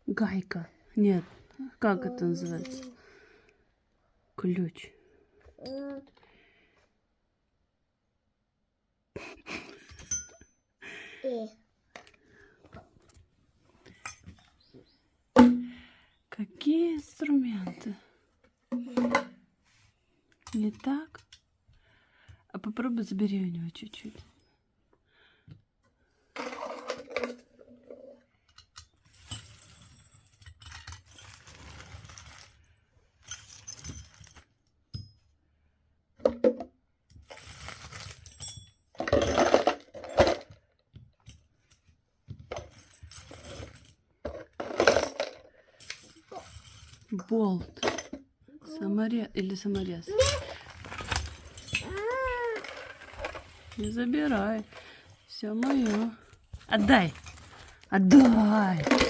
Гайка. Нет. Как это называется? Ключ. Какие инструменты? Не так? А попробуй забери у него чуть-чуть. Болт. Саморез или саморез? Не забирай. Все мое. Отдай. Отдай.